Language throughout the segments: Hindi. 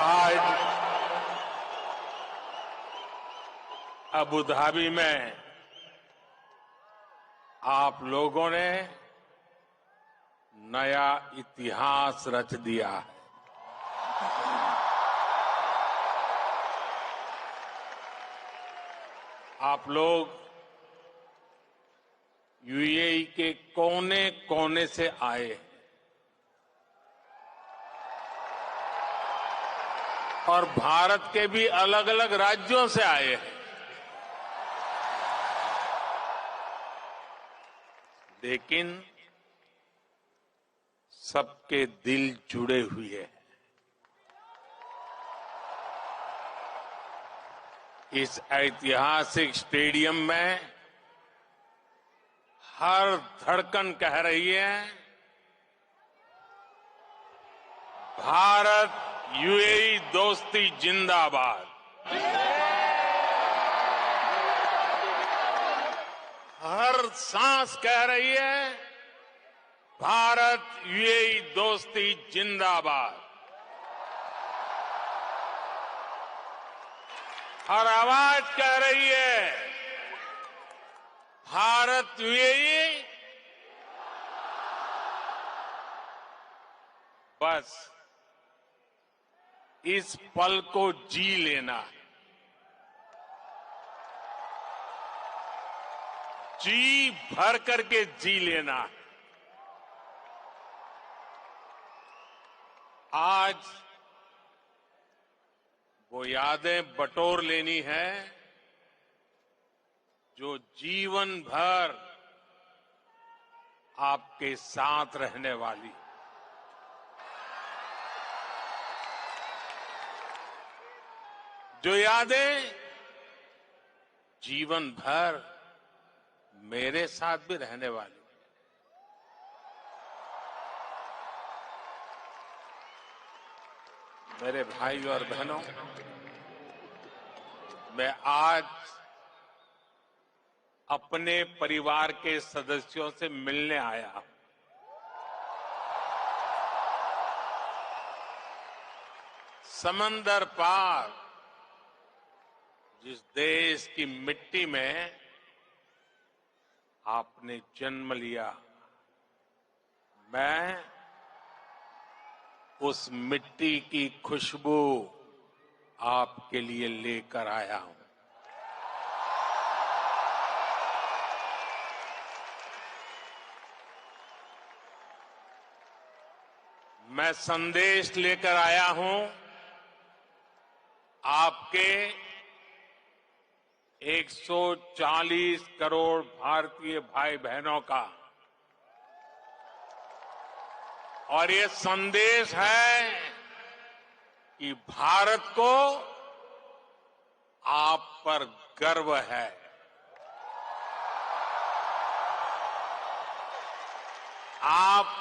आज अबू धाबी में आप लोगों ने नया इतिहास रच दिया है। आप लोग यूएई के कोने कोने से आए हैं और भारत के भी अलग अलग राज्यों से आए हैं। लेकिन सबके दिल जुड़े हुए हैं। इस ऐतिहासिक स्टेडियम में हर धड़कन कह रही है, भारत यूएई दोस्ती जिंदाबाद। हर सांस कह रही है, भारत यूएई दोस्ती जिंदाबाद। हर आवाज कह रही है, भारत यूएई। बस इस पल को जी लेना है, जी भर करके जी लेना है। आज वो यादें बटोर लेनी है जो जीवन भर आपके साथ रहने वाली। जो यादें जीवन भर मेरे साथ भी रहने वाली। मेरे भाई और बहनों, मैं आज अपने परिवार के सदस्यों से मिलने आया हूं। समंदर पार जिस देश की मिट्टी में आपने जन्म लिया, मैं उस मिट्टी की खुशबू आपके लिए लेकर आया हूं। मैं संदेश लेकर आया हूं आपके 140 करोड़ भारतीय भाई बहनों का। और ये संदेश है कि भारत को आप पर गर्व है। आप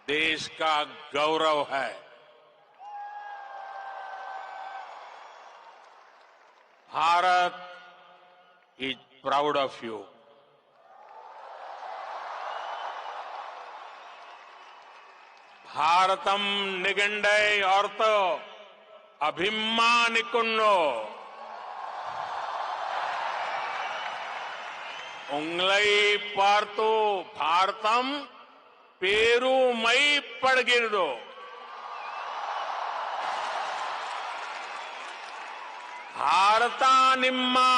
देश का गौरव है। Bharat is proud of you. भारतम निगंडे औरत अभिमानिकुन्नो उंगलई पार्तो भारतम पेरू मई पड़गिरदो। भारता निम्मा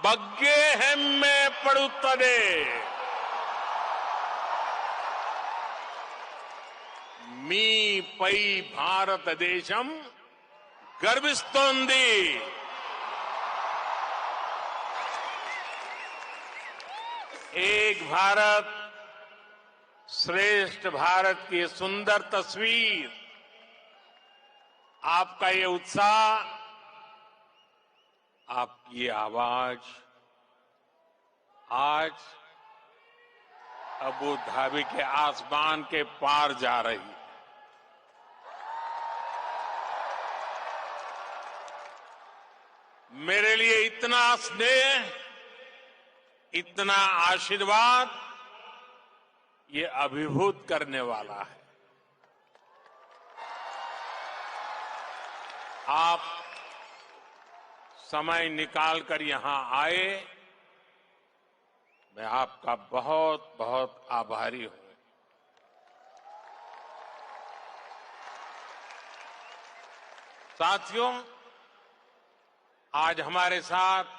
बग्गे हेम्मे पड़ुत्तदे। मी पै भारत देशम गर्विस्तोंदी। एक भारत श्रेष्ठ भारत की सुंदर तस्वीर, आपका ये उत्साह, आपकी ये आवाज आज अबू धाबी के आसमान के पार जा रही है। मेरे लिए इतना स्नेह, इतना आशीर्वाद, ये अभिभूत करने वाला है। आप समय निकालकर यहां आए, मैं आपका बहुत बहुत आभारी हूं। साथियों, आज हमारे साथ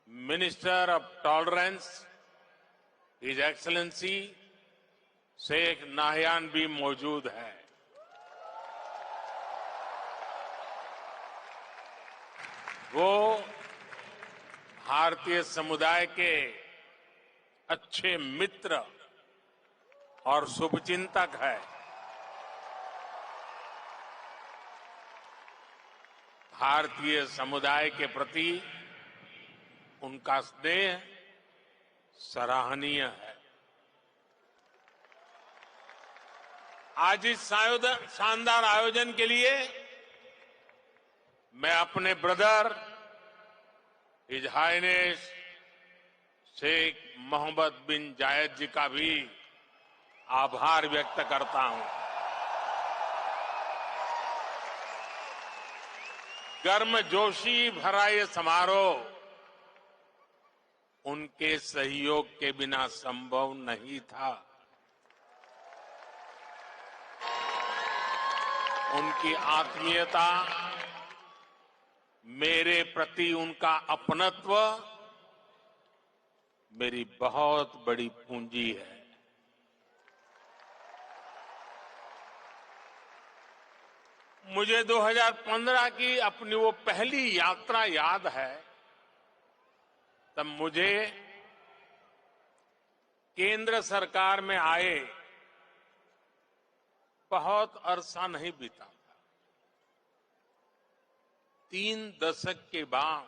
minister of tolerance his excellency Sheikh Nahyan भी मौजूद है। वो भारतीय समुदाय के अच्छे मित्र और शुभचिंतक है। भारतीय समुदाय के प्रति उनका स्नेह सराहनीय है। आज इस शानदार आयोजन के लिए मैं अपने brother his highness Sheikh Mohammed bin Zayed ji का भी आभार व्यक्त करता हूं। गर्मजोशी भरा ये समारोह उनके सहयोग के बिना संभव नहीं था। उनकी आत्मीयता, मेरे प्रति उनका अपनत्व मेरी बहुत बड़ी पूंजी है। मुझे 2015 की अपनी वो पहली यात्रा याद है। तब मुझे केंद्र सरकार में आए बहुत अरसा नहीं बीता था। 3 दशक के बाद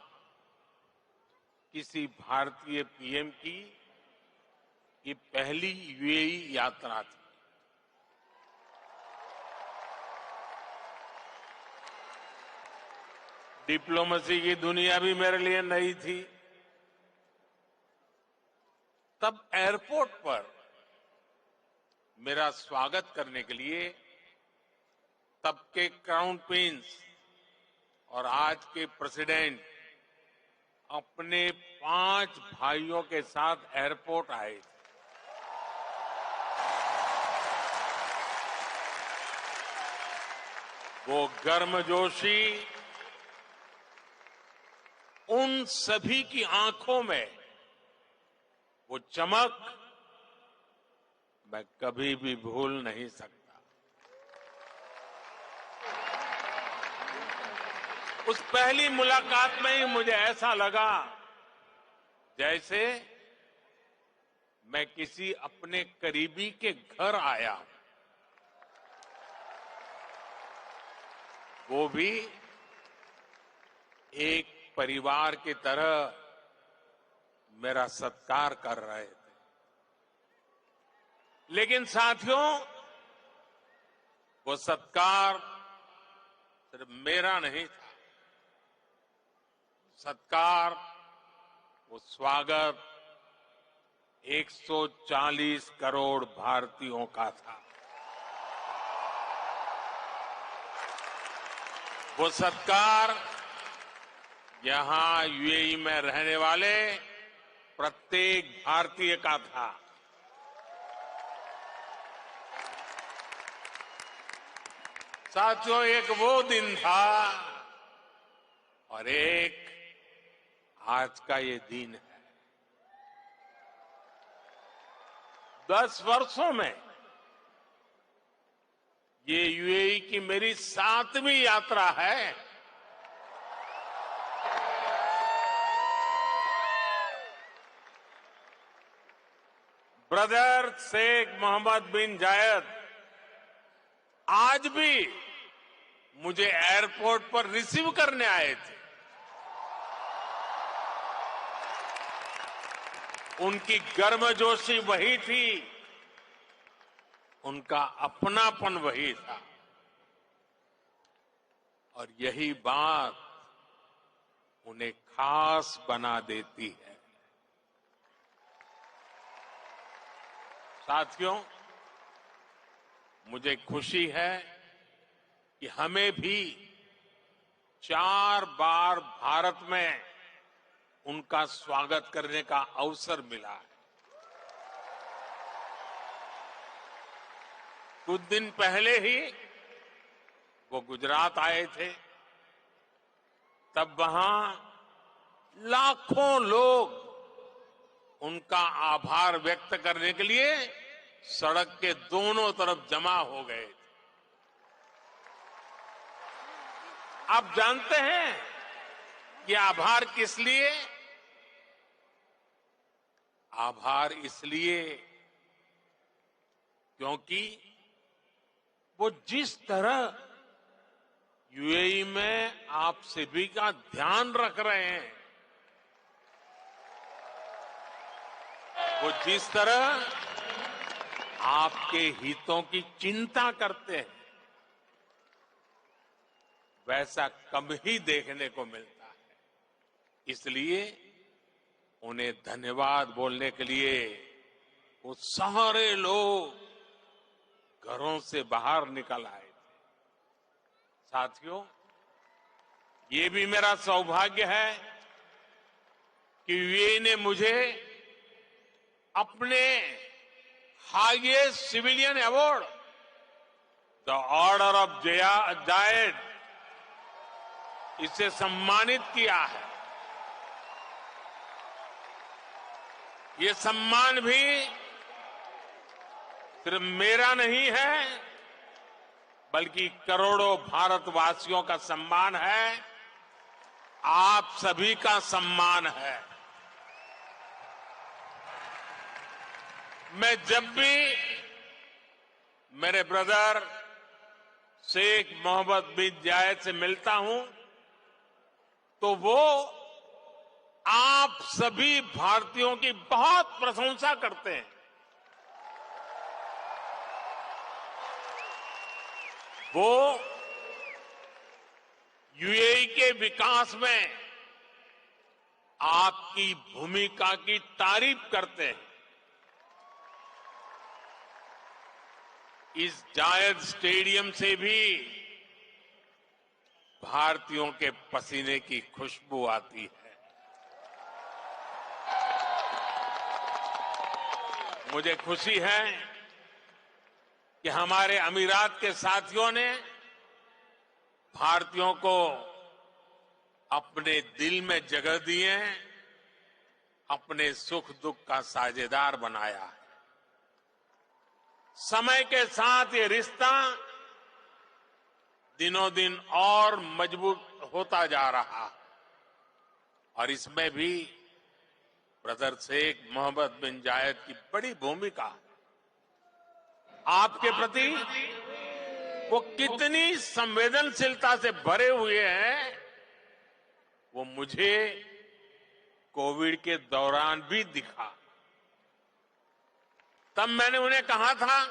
किसी भारतीय पीएम की ये पहली यूएई यात्रा थी। डिप्लोमेसी की दुनिया भी मेरे लिए नई थी। तब एयरपोर्ट पर मेरा स्वागत करने के लिए तब के क्राउन प्रिंस और आज के प्रेसिडेंट अपने 5 भाइयों के साथ एयरपोर्ट आए थे। वो गर्मजोशी, उन सभी की आंखों में वो चमक मैं कभी भी भूल नहीं सकता। उस पहली मुलाकात में ही मुझे ऐसा लगा जैसे मैं किसी अपने करीबी के घर आया, वो भी एक परिवार की तरह मेरा सत्कार कर रहे थे। लेकिन साथियों, वो सत्कार सिर्फ मेरा नहीं था। सत्कार, वो स्वागत 140 करोड़ भारतीयों का था। वो सत्कार यहां यूएई में रहने वाले प्रत्येक भारतीय का था। साथियों, एक वो दिन था और एक आज का ये दिन है। 10 वर्षों में ये यूएई की मेरी 7वीं यात्रा है। ब्रदर शेख मोहम्मद बिन जायद आज भी मुझे एयरपोर्ट पर रिसीव करने आए थे। उनकी गर्मजोशी वही थी, उनका अपनापन वही था, और यही बात उन्हें खास बना देती है। साथियों, मुझे खुशी है कि हमें भी 4 बार भारत में उनका स्वागत करने का अवसर मिला है। कुछ दिन पहले ही वो गुजरात आए थे, तब वहां लाखों लोग उनका आभार व्यक्त करने के लिए सड़क के दोनों तरफ जमा हो गए थे। आप जानते हैं कि आभार किस लिए? आभार इसलिए क्योंकि वो जिस तरह यूएई में आप सभी का ध्यान रख रहे हैं, वो जिस तरह आपके हितों की चिंता करते हैं, वैसा कम ही देखने को मिलता है। इसलिए उन्हें धन्यवाद बोलने के लिए वो सारे लोग घरों से बाहर निकल आए थे। साथियों, ये भी मेरा सौभाग्य है कि यूएई ने मुझे अपने highest civilian award the order of Zayed इससे सम्मानित किया है। ये सम्मान भी सिर्फ मेरा नहीं है, बल्कि करोड़ों भारतवासियों का सम्मान है, आप सभी का सम्मान है। मैं जब भी मेरे ब्रदर शेख मोहम्मद बिन जायद से मिलता हूं, तो वो आप सभी भारतीयों की बहुत प्रशंसा करते हैं। वो यूएई के विकास में आपकी भूमिका की तारीफ करते हैं। इस जायद स्टेडियम से भी भारतीयों के पसीने की खुशबू आती है। मुझे खुशी है कि हमारे अमीरात के साथियों ने भारतीयों को अपने दिल में जगह दी है, अपने सुख दुख का साझेदार बनाया है। समय के साथ ये रिश्ता दिनों दिन और मजबूत होता जा रहा है, और इसमें भी ब्रदर शेख मोहम्मद बिन जायद की बड़ी भूमिका है। आपके प्रति वो कितनी संवेदनशीलता से भरे हुए हैं, वो मुझे कोविड के दौरान भी दिखा। तब मैंने उन्हें कहा था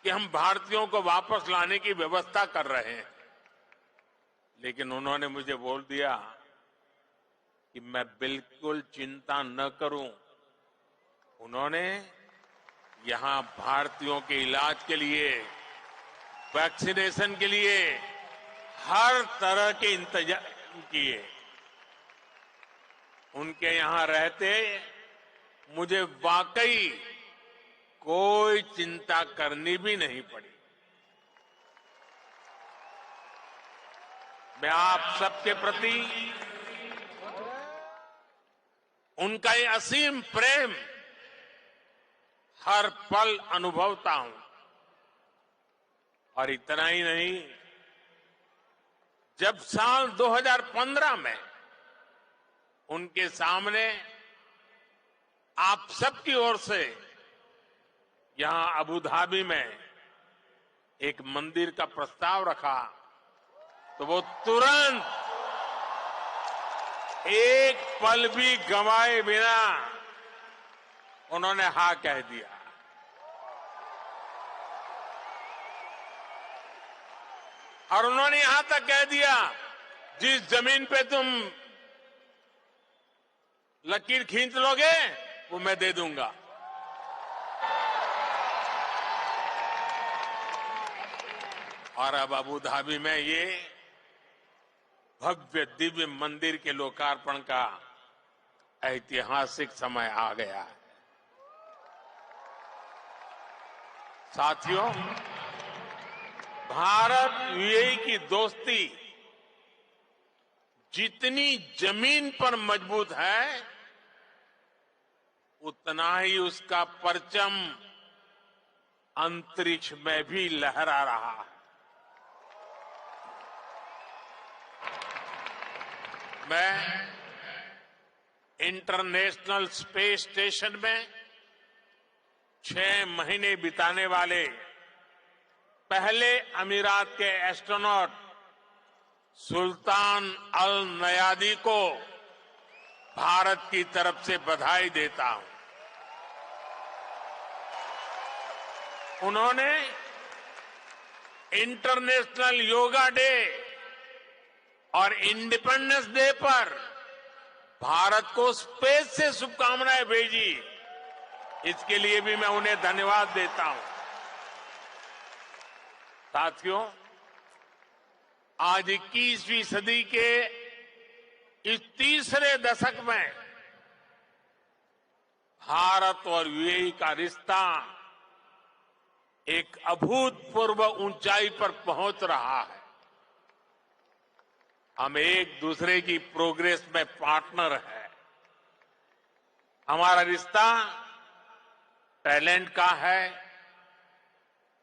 कि हम भारतीयों को वापस लाने की व्यवस्था कर रहे हैं, लेकिन उन्होंने मुझे बोल दिया कि मैं बिल्कुल चिंता न करूं। उन्होंने यहां भारतीयों के इलाज के लिए, वैक्सीनेशन के लिए हर तरह के इंतजाम किए। उनके यहां रहते मुझे वाकई कोई चिंता करनी भी नहीं पड़ी। मैं आप सबके प्रति उनका ये असीम प्रेम हर पल अनुभवता हूं। और इतना ही नहीं, जब साल 2015 में उनके सामने आप सबकी ओर से यहां अबू धाबी में एक मंदिर का प्रस्ताव रखा, तो वो तुरंत एक पल भी गंवाए बिना उन्होंने हाँ कह दिया। और उन्होंने यहां तक कह दिया, जिस जमीन पे तुम लकीर खींच लोगे वो मैं दे दूंगा। और अब अबू धाबी में ये भव्य दिव्य मंदिर के लोकार्पण का ऐतिहासिक समय आ गया है। साथियों, भारत यूएई की दोस्ती जितनी जमीन पर मजबूत है, उतना ही उसका परचम अंतरिक्ष में भी लहरा रहा है। मैं इंटरनेशनल स्पेस स्टेशन में 6 महीने बिताने वाले पहले अमीरात के एस्ट्रोनॉट सुल्तान अल नयादी को भारत की तरफ से बधाई देता हूं। उन्होंने इंटरनेशनल योगा डे और इंडिपेंडेंस डे पर भारत को स्पेस से शुभकामनाएं भेजी। इसके लिए भी मैं उन्हें धन्यवाद देता हूं। साथियों, आज 21वीं सदी के इस तीसरे दशक में भारत और यूएई का रिश्ता एक अभूतपूर्व ऊंचाई पर पहुंच रहा है। हम एक दूसरे की प्रोग्रेस में पार्टनर हैं। हमारा रिश्ता टैलेंट का है,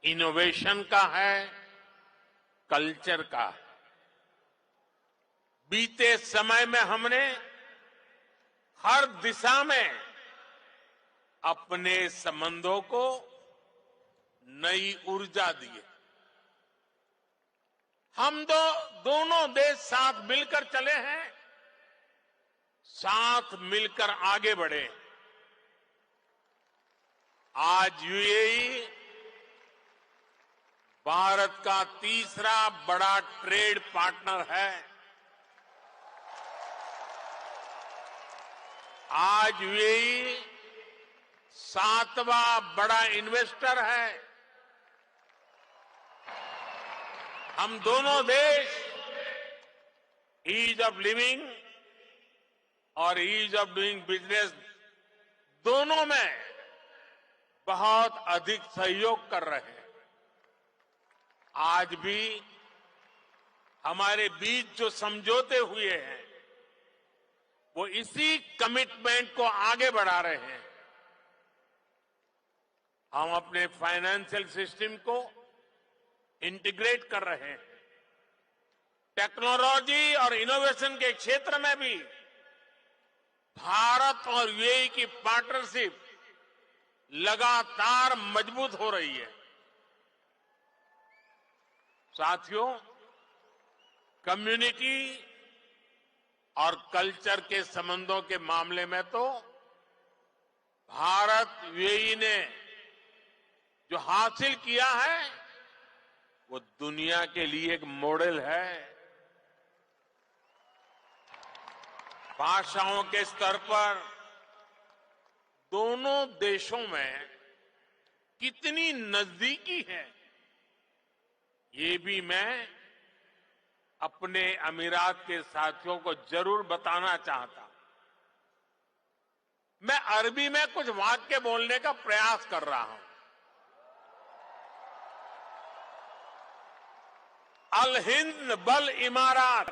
इनोवेशन का है, कल्चर का है। बीते समय में हमने हर दिशा में अपने संबंधों को नई ऊर्जा दी है। हम दोनों देश साथ मिलकर चले हैं, साथ मिलकर आगे बढ़े। आज यूएई भारत का तीसरा बड़ा ट्रेड पार्टनर है। आज यूएई 7वां बड़ा इन्वेस्टर है। हम दोनों देश ईज ऑफ लिविंग और ईज ऑफ डूइंग बिजनेस दोनों में बहुत अधिक सहयोग कर रहे हैं। आज भी हमारे बीच जो समझौते हुए हैं, वो इसी कमिटमेंट को आगे बढ़ा रहे हैं। हम अपने फाइनेंशियल सिस्टम को इंटीग्रेट कर रहे हैं। टेक्नोलॉजी और इनोवेशन के क्षेत्र में भी भारत और यूएई की पार्टनरशिप लगातार मजबूत हो रही है। साथियों, कम्युनिटी और कल्चर के संबंधों के मामले में तो भारत यूएई ने जो हासिल किया है, वो दुनिया के लिए एक मॉडल है। भाषाओं के स्तर पर दोनों देशों में कितनी नजदीकी है, ये भी मैं अपने अमीरात के साथियों को जरूर बताना चाहता हूं। मैं अरबी में कुछ वाक्य बोलने का प्रयास कर रहा हूं। अल हिंद बल इमारात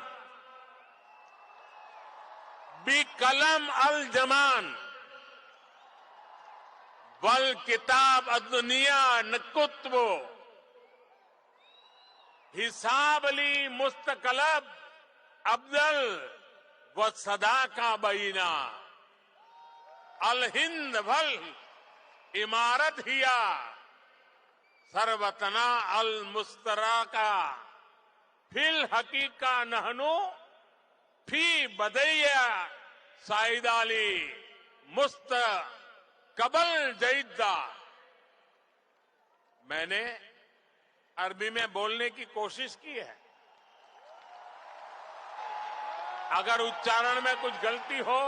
बी कलम अल जमान बल किताब अदुनिया नकुत्बो हिसाब अली मुस्तकलब अब्दल व सदा का बीना अल हिंद भल इमारत हिया सरवतना अल मुस्तरा का फिल हकीका नहनु फी बदैया साइदाली मुस्त कबल जईदा। मैंने अरबी में बोलने की कोशिश की है। अगर उच्चारण में कुछ गलती हो